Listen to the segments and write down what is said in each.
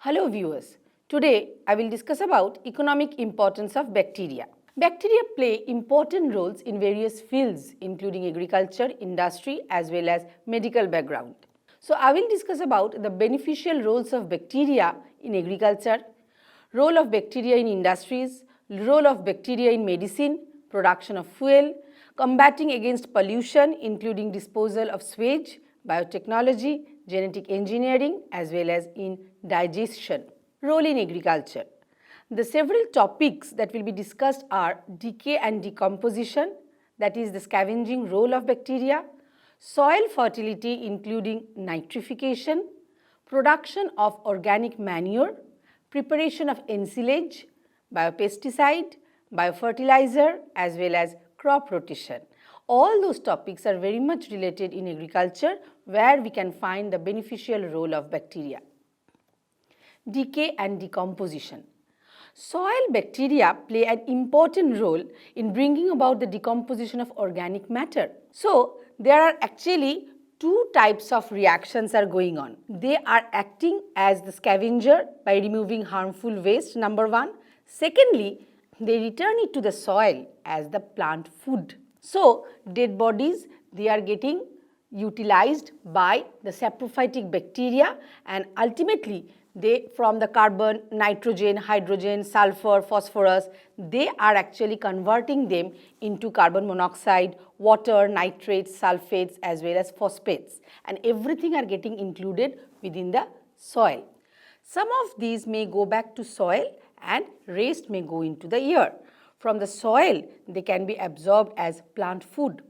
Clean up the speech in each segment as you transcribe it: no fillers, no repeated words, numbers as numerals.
Hello viewers, today I will discuss about economic importance of bacteria. Bacteria play important roles in various fields including agriculture, industry as well as medical background. So I will discuss about the beneficial roles of bacteria in agriculture, role of bacteria in industries, role of bacteria in medicine, production of fuel, combating against pollution including disposal of sewage, biotechnology, genetic engineering as well as in digestion. Role in agriculture. The several topics that will be discussed are decay and decomposition, that is the scavenging role of bacteria, soil fertility including nitrification, production of organic manure, preparation of ensilage, biopesticide, biofertilizer as well as crop rotation. All those topics are very much related in agriculture where we can find the beneficial role of bacteria. Decay and decomposition. Soil bacteria play an important role in bringing about the decomposition of organic matter. So, there are actually two types of reactions are going on. They are acting as the scavenger by removing harmful waste, number one. Secondly, they return it to the soil as the plant food. So, dead bodies, they are getting utilized by the saprophytic bacteria and ultimately they from the carbon, nitrogen, hydrogen, sulfur, phosphorus, they are actually converting them into carbon monoxide, water, nitrates, sulfates as well as phosphates and everything are getting included within the soil. Some of these may go back to soil and rest may go into the air. From the soil, they can be absorbed as plant food.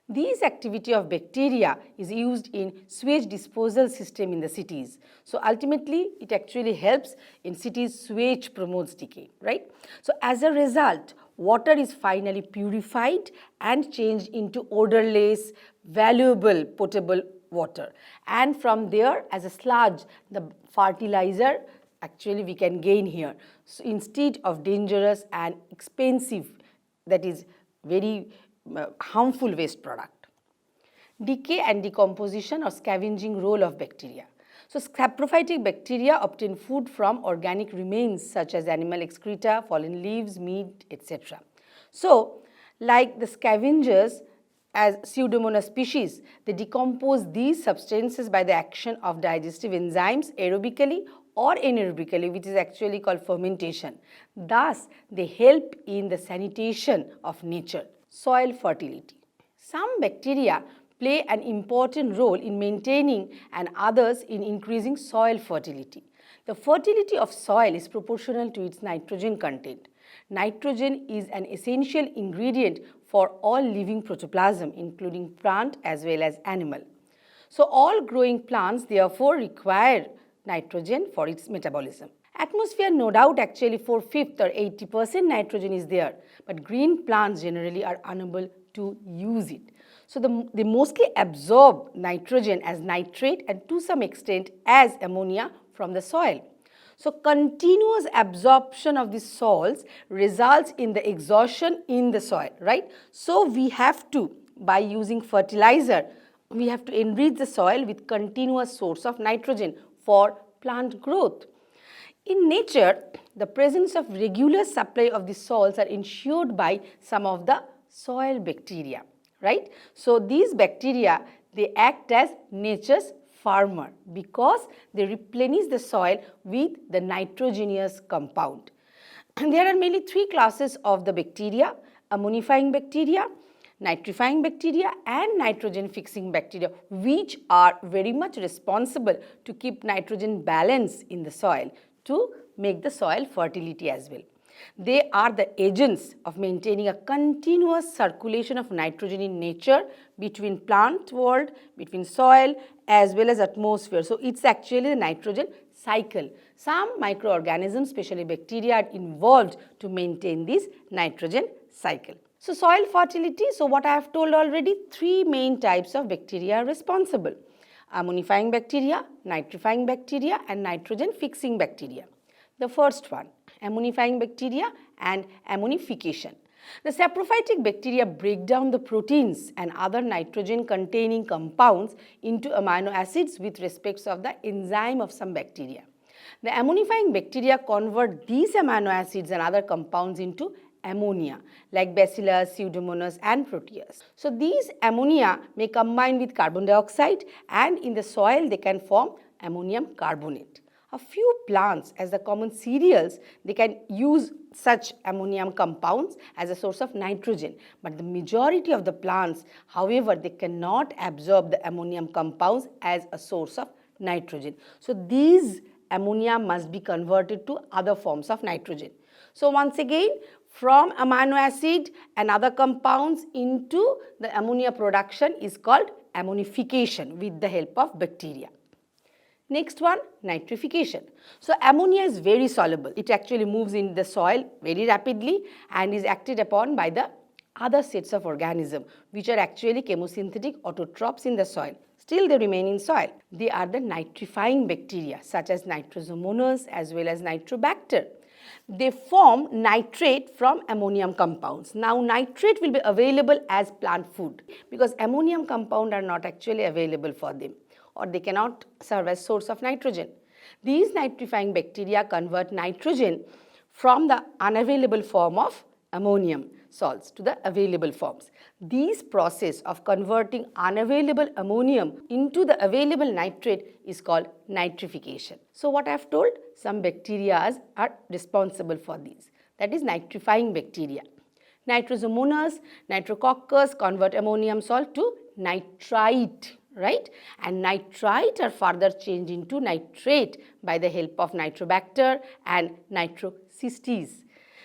This activity of bacteria is used in sewage disposal system in the cities. So ultimately, it actually helps in cities sewage promotes decay, right? So as a result, water is finally purified and changed into odorless, valuable potable water. And from there, as a sludge, the fertilizer actually we can gain here. So instead of dangerous and expensive, that is very harmful waste product. Decay and decomposition or scavenging role of bacteria. So saprophytic bacteria obtain food from organic remains such as animal excreta, fallen leaves, meat, etc. So like the scavengers as Pseudomonas species, they decompose these substances by the action of digestive enzymes aerobically or anaerobically, which is actually called fermentation. Thus, they help in the sanitation of nature. Soil fertility. Some bacteria play an important role in maintaining and others in increasing soil fertility. The fertility of soil is proportional to its nitrogen content. Nitrogen is an essential ingredient for all living protoplasm, including plant as well as animal. So, all growing plants therefore require nitrogen for its metabolism. Atmosphere, no doubt, actually 4/5 or 80% nitrogen is there, but green plants generally are unable to use it. So, they mostly absorb nitrogen as nitrate and to some extent as ammonia from the soil. So, continuous absorption of these salts results in the exhaustion in the soil, right? So, we have to, by using fertilizer, we have to enrich the soil with continuous source of nitrogen for plant growth. In nature, the presence of regular supply of the salts are ensured by some of the soil bacteria, right? So, these bacteria, they act as nature's farmer because they replenish the soil with the nitrogenous compound. And there are mainly three classes of the bacteria: ammonifying bacteria, nitrifying bacteria and nitrogen fixing bacteria, which are very much responsible to keep nitrogen balance in the soil to make the soil fertility as well. They are the agents of maintaining a continuous circulation of nitrogen in nature between plant world, between soil as well as atmosphere. So, it is actually the nitrogen cycle. Some microorganisms, especially bacteria, are involved to maintain this nitrogen cycle. So, soil fertility, so what I have told already, three main types of bacteria are responsible: ammonifying bacteria, nitrifying bacteria and nitrogen fixing bacteria. The first one, ammonifying bacteria and ammonification. The saprophytic bacteria break down the proteins and other nitrogen containing compounds into amino acids with respect of the enzyme of some bacteria. The ammonifying bacteria convert these amino acids and other compounds into ammonia, like Bacillus, Pseudomonas and Proteus. So these ammonia may combine with carbon dioxide, and in the soil they can form ammonium carbonate. A few plants, as the common cereals, they can use such ammonium compounds as a source of nitrogen, but the majority of the plants, however, they cannot absorb the ammonium compounds as a source of nitrogen. So these ammonia must be converted to other forms of nitrogen. So once again, from amino acid and other compounds into the ammonia production is called ammonification with the help of bacteria. Next one, nitrification. So ammonia is very soluble. It actually moves in the soil very rapidly and is acted upon by the other sets of organisms, which are actually chemosynthetic autotrophs in the soil. Still they remain in soil. They are the nitrifying bacteria such as Nitrosomonas as well as Nitrobacter. They form nitrate from ammonium compounds. Now nitrate will be available as plant food because ammonium compounds are not actually available for them, or they cannot serve as source of nitrogen. These nitrifying bacteria convert nitrogen from the unavailable form of ammonium salts to the available forms. This process of converting unavailable ammonium into the available nitrate is called nitrification. So what I have told, some bacteria are responsible for these. That is nitrifying bacteria. Nitrosomonas, Nitrococcus convert ammonium salt to nitrite, right? And nitrite are further changed into nitrate by the help of Nitrobacter and Nitrocystis.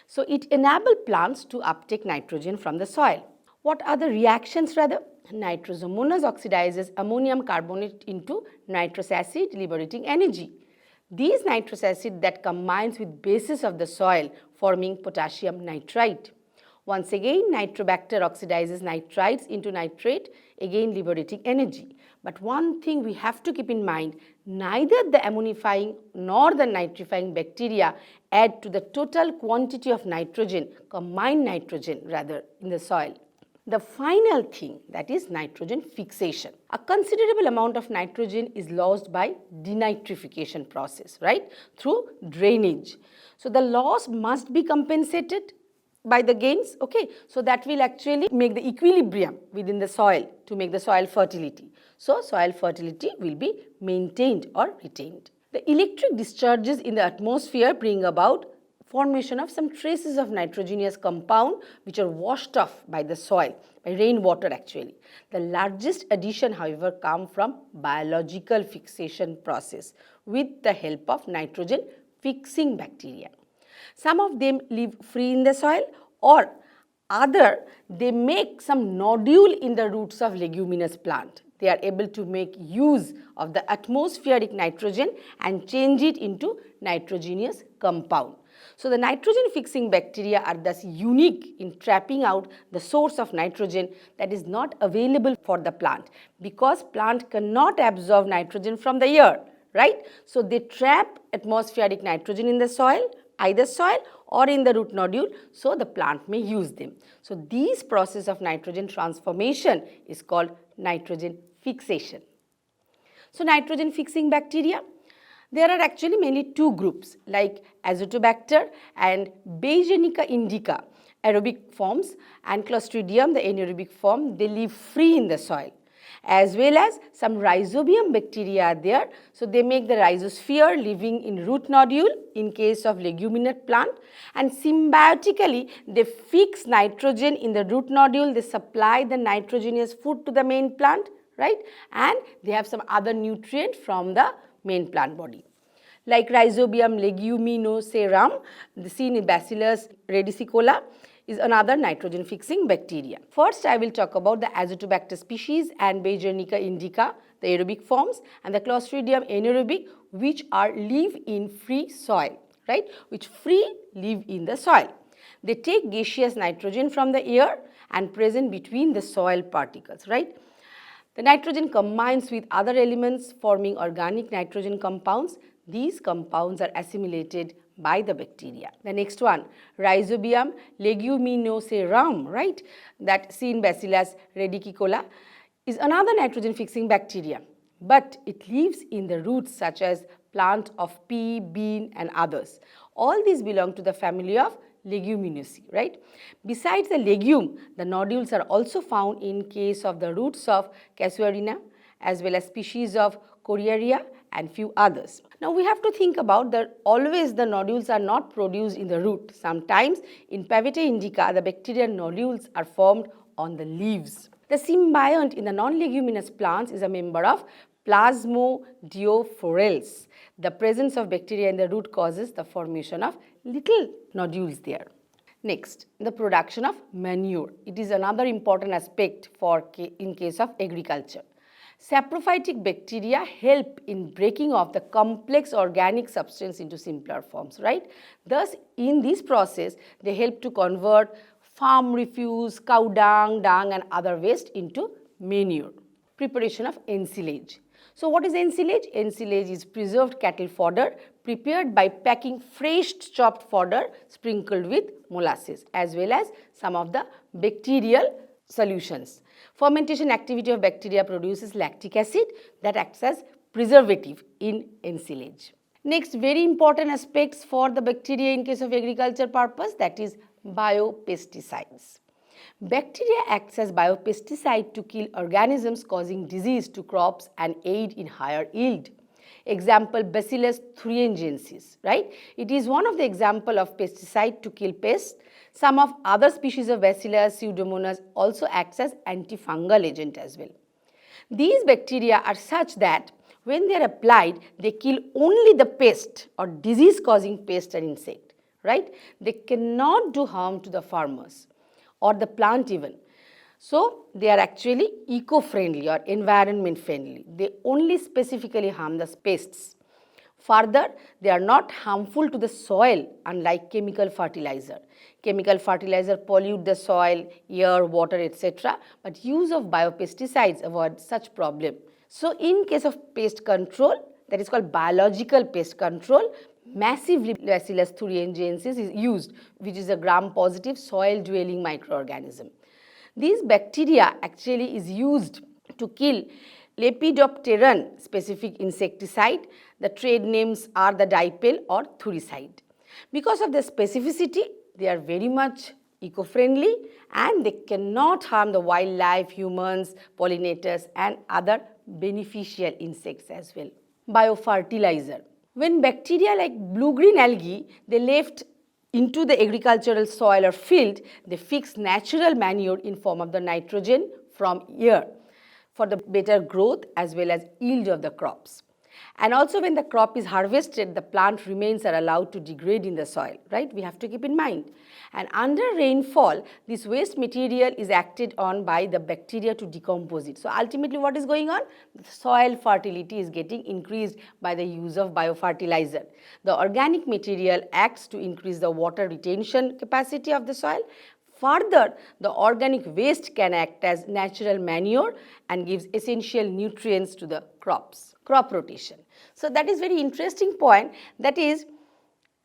So it enables plants to uptake nitrogen from the soil. What are the reactions rather? Nitrosomonas oxidizes ammonium carbonate into nitrous acid, liberating energy. These nitrous acid that combines with bases of the soil, forming potassium nitrite. Once again, Nitrobacter oxidizes nitrites into nitrate, again liberating energy. But one thing we have to keep in mind, neither the ammonifying nor the nitrifying bacteria add to the total quantity of nitrogen, combined nitrogen rather, in the soil. The final thing, that is nitrogen fixation. A considerable amount of nitrogen is lost by denitrification process, right, through drainage. So the loss must be compensated by the gains, okay. So that will actually make the equilibrium within the soil to make the soil fertility. So soil fertility will be maintained or retained. The electric discharges in the atmosphere bring about formation of some traces of nitrogenous compound which are washed off by the soil, by rainwater actually. The largest addition however come from biological fixation process with the help of nitrogen fixing bacteria. Some of them live free in the soil, or other they make some nodule in the roots of leguminous plant. They are able to make use of the atmospheric nitrogen and change it into nitrogenous compound. So the nitrogen fixing bacteria are thus unique in trapping out the source of nitrogen that is not available for the plant, because plant cannot absorb nitrogen from the air, right? So they trap atmospheric nitrogen in the soil, either soil or in the root nodule, so the plant may use them. So this process of nitrogen transformation is called nitrogen fixation. So nitrogen fixing bacteria, there are actually mainly two groups like Azotobacter and Beigenica indica, aerobic forms, and Clostridium, the anaerobic form. They live free in the soil, as well as some Rhizobium bacteria are there. So they make the rhizosphere living in root nodule in case of leguminate plant, and symbiotically they fix nitrogen in the root nodule. They supply the nitrogenous food to the main plant, right? And they have some other nutrient from the main plant body. Like Rhizobium leguminosarum, seen in Bacillus radicola, is another nitrogen fixing bacteria. First, I will talk about the Azotobacter species and Beigenica indica, the aerobic forms, and the Clostridium anaerobic, which live in free soil, right? Which live in the soil. They take gaseous nitrogen from the air and present between the soil particles, right? The nitrogen combines with other elements forming organic nitrogen compounds. These compounds are assimilated by the bacteria. The next one, Rhizobium leguminosarum, right, that seen Bacillus radicola, is another nitrogen fixing bacteria, but it lives in the roots such as plant of pea, bean and others. All these belong to the family of Leguminaceae, right? Besides the legume, the nodules are also found in case of the roots of Casuarina as well as species of Coriaria and few others. Now we have to think about that always the nodules are not produced in the root. Sometimes in Pavetta indica, the bacterial nodules are formed on the leaves. The symbiont in the non-leguminous plants is a member of Plasmodiophorales. The presence of bacteria in the root causes the formation of little nodules there. Next, the production of manure. It is another important aspect in case of agriculture. Saprophytic bacteria help in breaking off the complex organic substance into simpler forms, right? Thus, in this process, they help to convert farm refuse, cow dung and other waste into manure. Preparation of ensilage. So what is ensilage? Ensilage is preserved cattle fodder prepared by packing fresh chopped fodder sprinkled with molasses as well as some of the bacterial solutions. Fermentation activity of bacteria produces lactic acid that acts as preservative in ensilage. Next, very important aspects for the bacteria in case of agriculture purpose, that is biopesticides. Bacteria acts as biopesticide to kill organisms causing disease to crops and aid in higher yield. Example, Bacillus thuringiensis, right? It is one of the example of pesticide to kill pests. Some of other species of Bacillus pseudomonas also acts as antifungal agent as well. These bacteria are such that when they are applied, they kill only the pest or disease causing pest and insect, right? They cannot do harm to the farmers or the plant even. So, they are actually eco-friendly or environment friendly. They only specifically harm the pests. Further, they are not harmful to the soil unlike chemical fertilizer. Chemical fertilizer pollute the soil, air, water, etc. But use of biopesticides avoid such problem. So, in case of pest control, that is called biological pest control, massively Bacillus thuringiensis is used, which is a gram-positive soil-dwelling microorganism. These bacteria actually is used to kill Lepidopteran specific insecticide. The trade names are the dipel or thuricide. Because of their specificity, they are very much eco-friendly and they cannot harm the wildlife, humans, pollinators and other beneficial insects as well. Biofertilizer. When bacteria like blue-green algae, they left into the agricultural soil or field, they fix natural manure in form of the nitrogen from air for the better growth as well as yield of the crops. And also when the crop is harvested, the plant remains are allowed to degrade in the soil, right? We have to keep in mind. And under rainfall, this waste material is acted on by the bacteria to decompose it. So ultimately what is going on? The soil fertility is getting increased by the use of biofertilizer. The organic material acts to increase the water retention capacity of the soil. Further, the organic waste can act as natural manure and gives essential nutrients to the crops. Crop rotation. So that is very interesting point, that is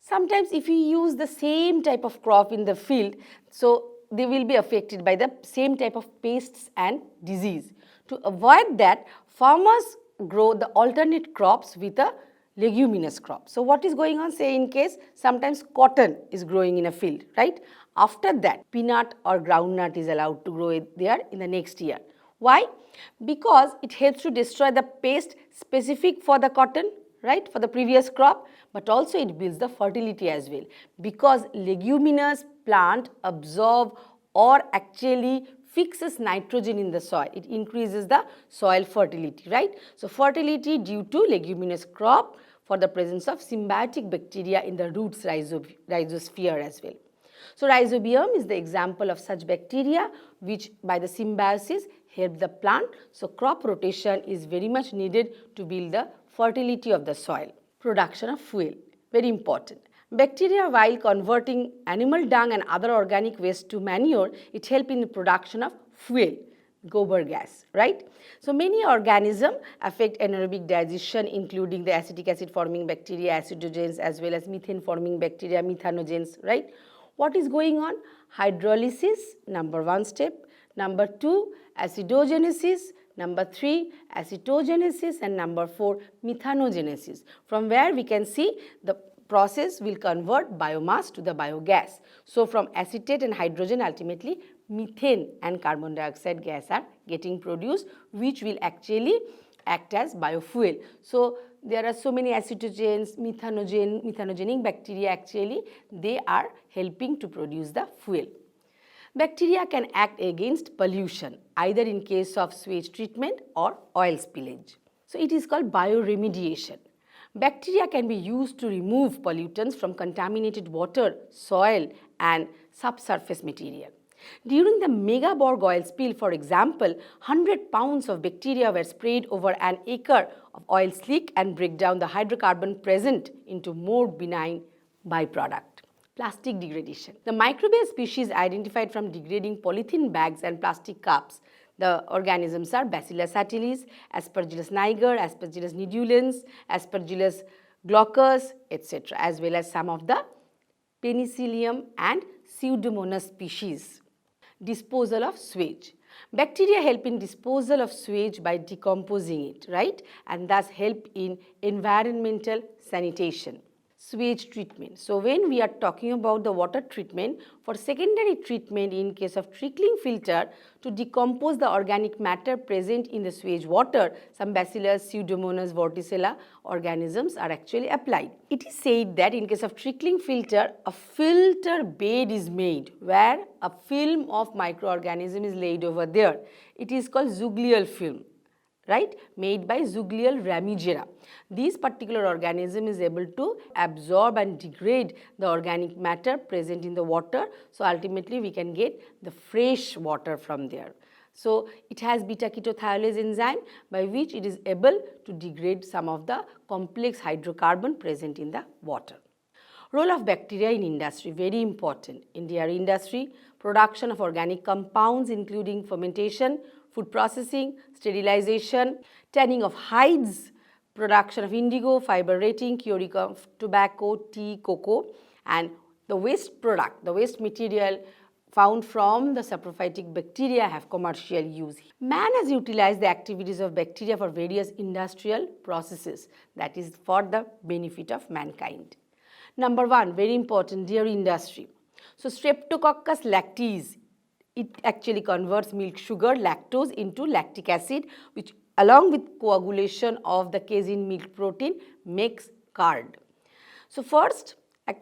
sometimes if you use the same type of crop in the field, so they will be affected by the same type of pests and disease. To avoid that, farmers grow the alternate crops with a leguminous crop. So what is going on, say in case sometimes cotton is growing in a field, right? After that, peanut or groundnut is allowed to grow there in the next year. Why? Because it helps to destroy the pest specific for the cotton, right, for the previous crop, but also it builds the fertility as well, because leguminous plant absorb or actually fixes nitrogen in the soil. It increases the soil fertility, right? So fertility due to leguminous crop for the presence of symbiotic bacteria in the roots rhizosphere as well. So rhizobium is the example of such bacteria which by the symbiosis help the plant. So crop rotation is very much needed to build the fertility of the soil. Production of fuel, very important. Bacteria, while converting animal dung and other organic waste to manure, it helps in the production of fuel, gobar gas, right? So many organisms affect anaerobic digestion, including the acetic acid forming bacteria, acidogens, as well as methane forming bacteria, methanogens, right? What is going on? Hydrolysis, number one step. Number two, acidogenesis, number 3 acetogenesis, and number 4 methanogenesis, from where we can see the process will convert biomass to the biogas. So, from acetate and hydrogen, ultimately methane and carbon dioxide gas are getting produced, which will actually act as biofuel. So, there are so many acetogens, methanogenic bacteria, actually they are helping to produce the fuel. Bacteria can act against pollution either in case of sewage treatment or oil spillage. So, it is called bioremediation. Bacteria can be used to remove pollutants from contaminated water, soil and subsurface material. During the Megaborg oil spill, for example, 100 pounds of bacteria were sprayed over an acre of oil slick and break down the hydrocarbon present into more benign byproduct. Plastic degradation. The microbial species identified from degrading polythene bags and plastic cups. The organisms are Bacillus satilis, Aspergillus niger, Aspergillus nidulans, Aspergillus glaucus, etc., as well as some of the Penicillium and Pseudomonas species. Disposal of sewage. Bacteria help in disposal of sewage by decomposing it, right, and thus help in environmental sanitation. Sewage treatment. So, when we are talking about the water treatment, for secondary treatment in case of trickling filter to decompose the organic matter present in the sewage water, some Bacillus, Pseudomonas, Vorticella organisms are actually applied. It is said that in case of trickling filter, a filter bed is made where a film of microorganism is laid over there. It is called Zuglial film, right, made by Zuglial ramigera. This particular organism is able to absorb and degrade the organic matter present in the water. So, ultimately we can get the fresh water from there. So, it has beta-ketothiolase enzyme by which it is able to degrade some of the complex hydrocarbon present in the water. Role of bacteria in industry, very important. In dairy industry, production of organic compounds including fermentation, food processing, sterilization, tanning of hides, production of indigo, fiber rating, curing of tobacco, tea, cocoa, and the waste product, the waste material found from the saprophytic bacteria have commercial use. Man has utilized the activities of bacteria for various industrial processes, that is for the benefit of mankind. Number 1, very important, dairy industry. So, Streptococcus lactis, it actually converts milk sugar, lactose, into lactic acid, which along with coagulation of the casein milk protein makes curd. So, first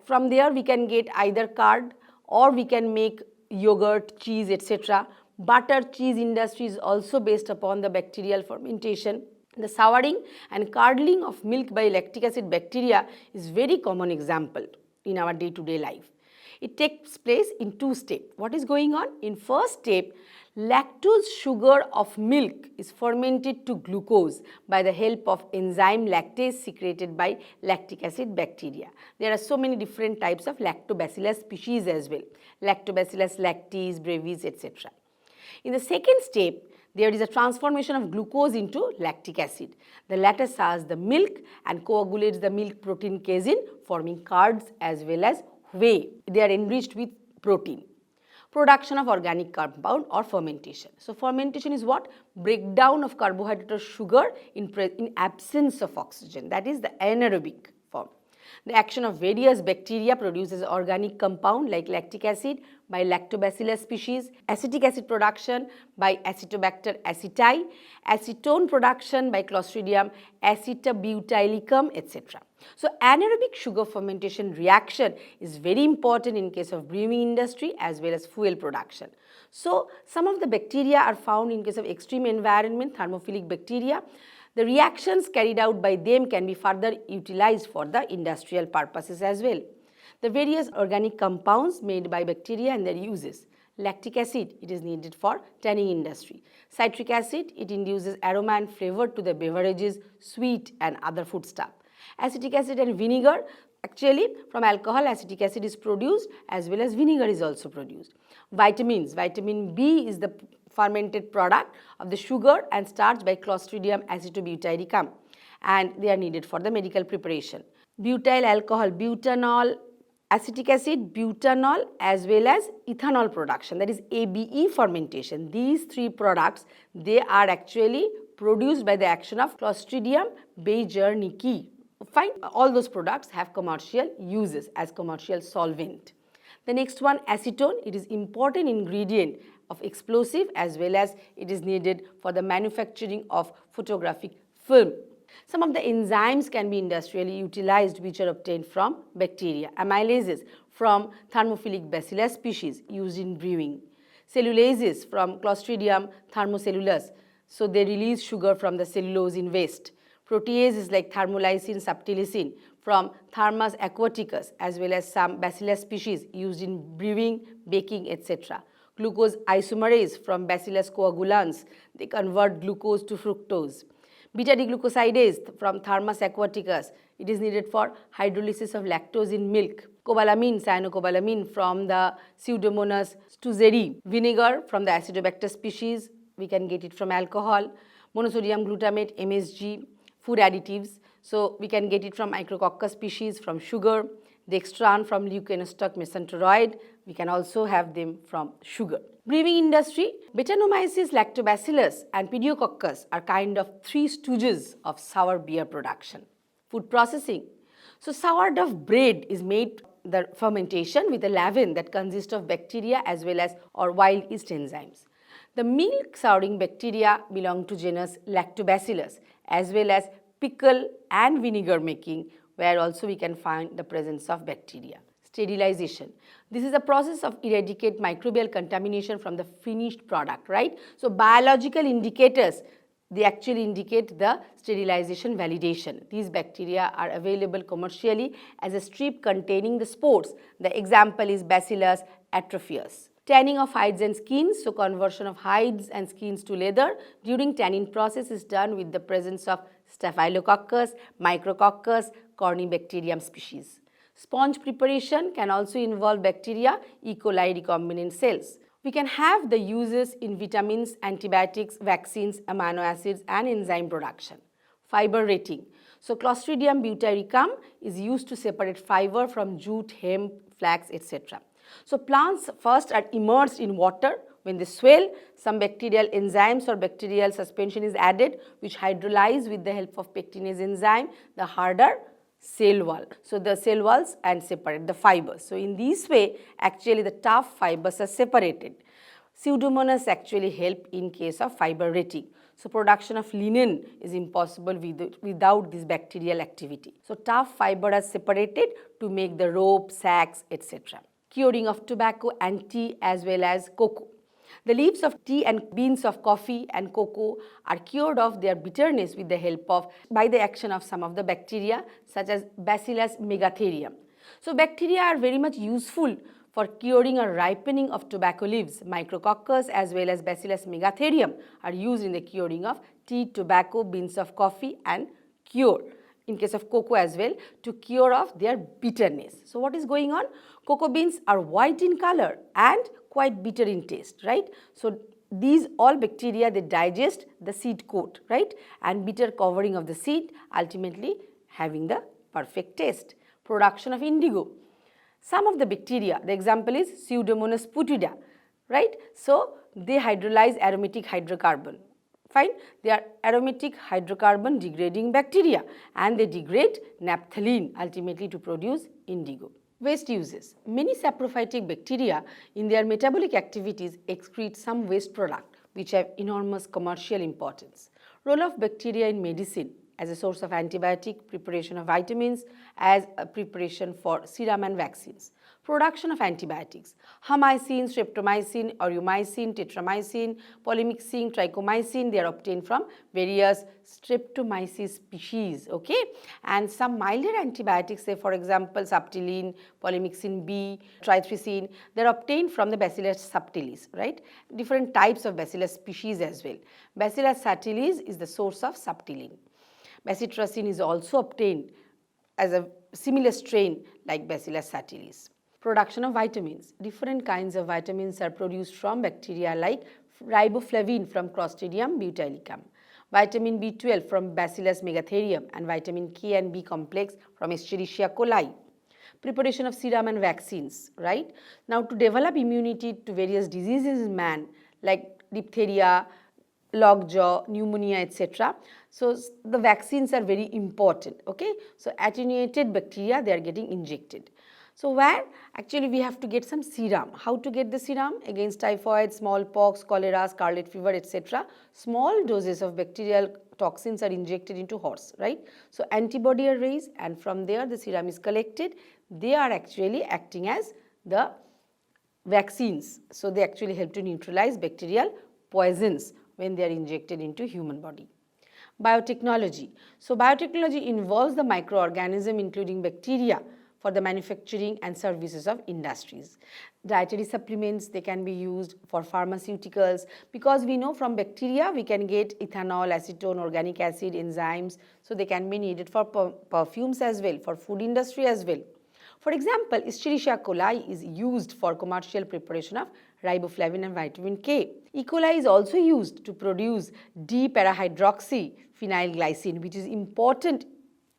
from there we can get either curd or we can make yogurt, cheese, etc. Butter, cheese industry is also based upon the bacterial fermentation. The souring and curdling of milk by lactic acid bacteria is very common example in our day-to-day life. It takes place in 2 steps. What is going on? In first step, lactose sugar of milk is fermented to glucose by the help of enzyme lactase secreted by lactic acid bacteria. There are so many different types of lactobacillus species as well, Lactobacillus lactis, brevis, etc. In the second step, there is a transformation of glucose into lactic acid. The latter sours the milk and coagulates the milk protein casein, forming curds as well as whey. They are enriched with protein. Production of organic compound or fermentation. So, fermentation is what? Breakdown of carbohydrate or sugar in absence of oxygen, that is the anaerobic form. The action of various bacteria produces organic compound like lactic acid by Lactobacillus species, acetic acid production by Acetobacter aceti, acetone production by Clostridium acetobutylicum, etc. So, anaerobic sugar fermentation reaction is very important in case of brewing industry as well as fuel production. So, some of the bacteria are found in case of extreme environment, thermophilic bacteria. The reactions carried out by them can be further utilized for the industrial purposes as well. The various organic compounds made by bacteria and their uses. Lactic acid, it is needed for tanning industry. Citric acid, it induces aroma and flavor to the beverages, sweet and other foodstuff. Acetic acid and vinegar, actually from alcohol acetic acid is produced as well as vinegar is also produced. Vitamins, vitamin B is the fermented product of the sugar and starch by Clostridium acetobutylicum and they are needed for the medical preparation. Butyl alcohol, butanol, acetic acid, butanol as well as ethanol production, that is ABE fermentation. These three products, they are actually produced by the action of Clostridium baejernickii. Fine, all those products have commercial uses as commercial solvent. The next one, acetone, it is important ingredient of explosive as well as it is needed for the manufacturing of photographic film. Some of the enzymes can be industrially utilized which are obtained from bacteria. Amylases from thermophilic bacillus species used in brewing. Cellulases from Clostridium thermocellulose, so they release sugar from the cellulose in waste. Proteases like thermolysin subtilisin from Thermus aquaticus as well as some bacillus species used in brewing, baking, etc. Glucose isomerase from Bacillus coagulans, they convert glucose to fructose. Beta-D-glucosidase from Thermus aquaticus, it is needed for hydrolysis of lactose in milk. Cobalamin, cyanocobalamin from the Pseudomonas stuzeri. Vinegar from the Acidobacter species, we can get it from alcohol. Monosodium glutamate, MSG. Food additives, so we can get it from Micrococcus species, from sugar. Dextran from Leuconostoc mesenteroid, we can also have them from sugar. Brewing industry, Brettanomyces lactobacillus and Pediococcus are kind of three stooges of sour beer production. Food processing, so sourdough bread is made the fermentation with a leaven that consists of bacteria as well as or wild yeast enzymes. The milk souring bacteria belong to genus Lactobacillus as well as pickle and vinegar making, where also we can find the presence of bacteria. Sterilization. This is a process of eradicate microbial contamination from the finished product, right? So biological indicators, they actually indicate the sterilization validation. These bacteria are available commercially as a strip containing the spores. The example is Bacillus atrophius. Tanning of hides and skins, so conversion of hides and skins to leather during tanning process is done with the presence of Staphylococcus, Micrococcus, Corynebacterium species. Sponge preparation can also involve bacteria, E. coli recombinant cells. We can have the uses in vitamins, antibiotics, vaccines, amino acids and enzyme production. Fiber rating. So Clostridium butyricum is used to separate fiber from jute, hemp, flax, etc. So plants first are immersed in water. When they swell, some bacterial enzymes or bacterial suspension is added which hydrolyze with the help of pectinase enzyme the harder cell wall. So the cell walls and separate the fibers. So in this way actually the tough fibers are separated. Pseudomonas actually help in case of fiber rating. So production of linen is impossible without this bacterial activity. So tough fiber are separated to make the rope, sacks, etc. Curing of tobacco and tea as well as cocoa. The leaves of tea and beans of coffee and cocoa are cured of their bitterness with the help of by the action of some of the bacteria such as Bacillus megatherium. So bacteria are very much useful for curing or ripening of tobacco leaves. Micrococcus as well as Bacillus megatherium are used in the curing of tea, tobacco, beans of coffee and cure. In case of cocoa as well, to cure of their bitterness. So what is going on? Cocoa beans are white in color and quite bitter in taste, right? So these all bacteria, they digest the seed coat, right? And bitter covering of the seed, ultimately having the perfect taste. Production of indigo. Some of the bacteria, the example is Pseudomonas putida, right? So they hydrolyze aromatic hydrocarbon. Fine, they are aromatic hydrocarbon degrading bacteria and they degrade naphthalene ultimately to produce indigo. Waste uses. Many saprophytic bacteria in their metabolic activities excrete some waste product which have enormous commercial importance. Role of bacteria in medicine as a source of antibiotic, preparation of vitamins, as a preparation for serum and vaccines. Production of antibiotics. Hamycin, streptomycin, aureomycin, tetramycin, polymyxin, trichomycin, they are obtained from various Streptomyces species, okay? And some milder antibiotics, say for example, subtiline, polymyxin B, trithricin, they are obtained from the Bacillus subtilis, right? Different types of Bacillus species as well. Bacillus subtilis is the source of subtiline. Bacitracin is also obtained as a similar strain like Bacillus subtilis. Production of vitamins. Different kinds of vitamins are produced from bacteria like riboflavin from Clostridium botulism, vitamin B12 from Bacillus megatherium and vitamin K and B complex from Escherichia coli. Preparation of serum and vaccines, right? Now, to develop immunity to various diseases in man like diphtheria, lockjaw, pneumonia, etc. So, the vaccines are very important, okay? So, attenuated bacteria, they are getting injected. So, where actually we have to get some serum. How to get the serum? Against typhoid, smallpox, cholera, scarlet fever, etc. Small doses of bacterial toxins are injected into horse, right? So, antibody are raised and from there the serum is collected. They are actually acting as the vaccines. So, they actually help to neutralize bacterial poisons when they are injected into human body. Biotechnology. So, biotechnology involves the microorganism including bacteria for the manufacturing and services of industries. Dietary supplements, they can be used for pharmaceuticals because we know from bacteria we can get ethanol, acetone, organic acid, enzymes. So, they can be needed for perfumes as well, for food industry as well. For example, Escherichia coli is used for commercial preparation of riboflavin and vitamin K. E. coli is also used to produce D-parahydroxyphenylglycine, which is important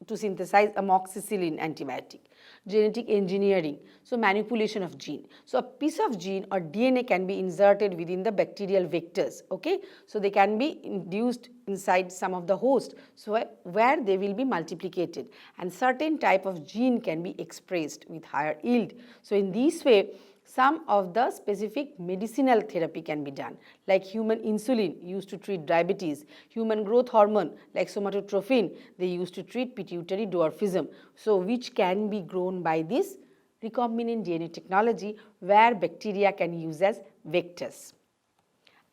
to synthesize amoxicillin antibiotic. Genetic engineering, so manipulation of gene. So a piece of gene or DNA can be inserted within the bacterial vectors, okay? So they can be induced inside some of the host, so where they will be multiplicated and certain type of gene can be expressed with higher yield. So in this way, some of the specific medicinal therapy can be done, like human insulin used to treat diabetes, human growth hormone like somatotropin, they used to treat pituitary dwarfism. So, which can be grown by this recombinant DNA technology where bacteria can use as vectors.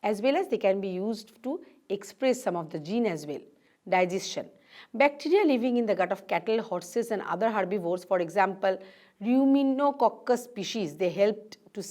As well as they can be used to express some of the gene as well. Digestion. Bacteria living in the gut of cattle, horses and other herbivores, for example, Ruminococcus species, they helped to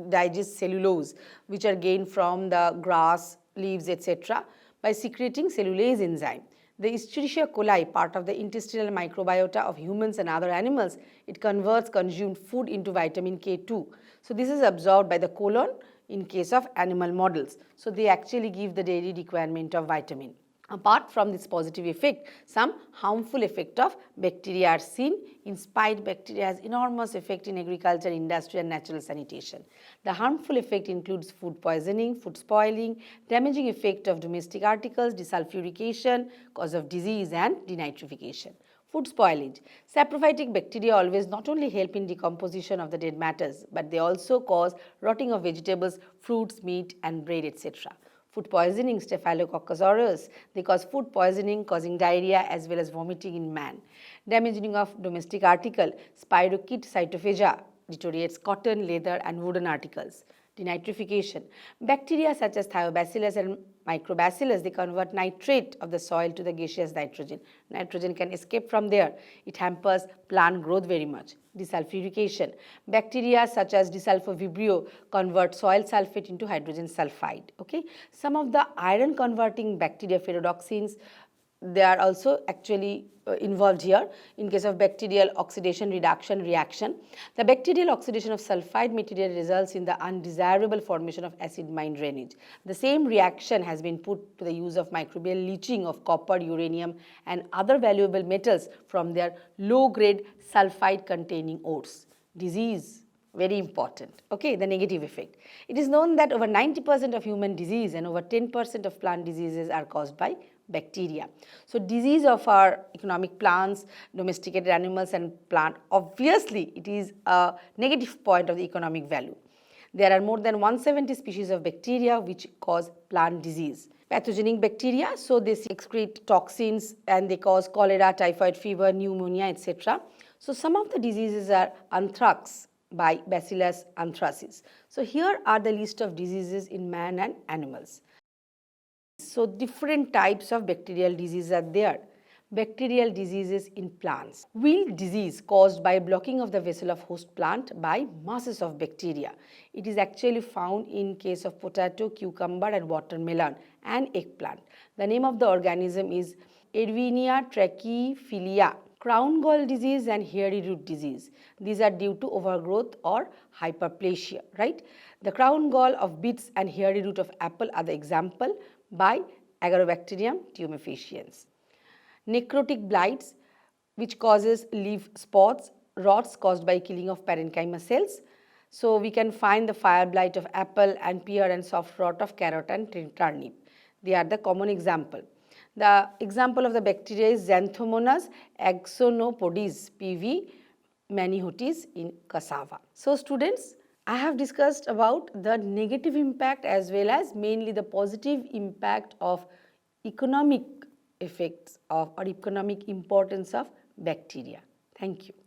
digest cellulose which are gained from the grass, leaves, etc. by secreting cellulase enzyme. The Escherichia coli, part of the intestinal microbiota of humans and other animals, it converts consumed food into vitamin K2. So this is absorbed by the colon in case of animal models. So they actually give the daily requirement of vitamin. Apart from this positive effect, some harmful effect of bacteria are seen. In spite, bacteria has enormous effect in agriculture, industry and natural sanitation. The harmful effect includes food poisoning, food spoiling, damaging effect of domestic articles, desulfurication, cause of disease and denitrification. Food spoilage. Saprophytic bacteria always not only help in decomposition of the dead matters, but they also cause rotting of vegetables, fruits, meat and bread, etc. Food poisoning, Staphylococcus aureus, they cause food poisoning causing diarrhea as well as vomiting in man. Damaging of domestic article, Spirochete cytophaga deteriorates cotton, leather and wooden articles. Denitrification. Bacteria such as Thiobacillus and Microbacillus, they convert nitrate of the soil to the gaseous nitrogen. Nitrogen can escape from there. It hampers plant growth very much. Desulfurication. Bacteria such as Desulfovibrio convert soil sulfate into hydrogen sulfide. Okay. Some of the iron converting bacteria, ferredoxins, they are also actually involved here in case of bacterial oxidation reduction reaction. The bacterial oxidation of sulfide material results in the undesirable formation of acid mine drainage. The same reaction has been put to the use of microbial leaching of copper, uranium and other valuable metals from their low-grade sulfide containing ores. Disease. Very important. Okay, the negative effect. It is known that over 90% of human disease and over 10% of plant diseases are caused by bacteria. So, disease of our economic plants, domesticated animals and plant, obviously it is a negative point of the economic value. There are more than 170 species of bacteria which cause plant disease. Pathogenic bacteria, so they excrete toxins and they cause cholera, typhoid fever, pneumonia, etc. So, some of the diseases are anthrax by Bacillus anthracis. So, here are the list of diseases in man and animals. So, different types of bacterial diseases are there. Bacterial diseases in plants. Wilt disease caused by blocking of the vessel of host plant by masses of bacteria. It is actually found in case of potato, cucumber and watermelon and eggplant. The name of the organism is Erwinia trachyphilia. Crown gall disease and hairy root disease. These are due to overgrowth or hyperplasia, right? The crown gall of beets and hairy root of apple are the example by Agrobacterium tumefaciens. Necrotic blights which causes leaf spots rots caused by killing of parenchyma cells. So we can find the fire blight of apple and pear and soft rot of carrot and turnip. They are the common example. The example of the bacteria is Xanthomonas axonopodis PV manihotis in cassava. So students, I have discussed about the negative impact as well as mainly the positive impact of economic effects of or economic importance of bacteria. Thank you.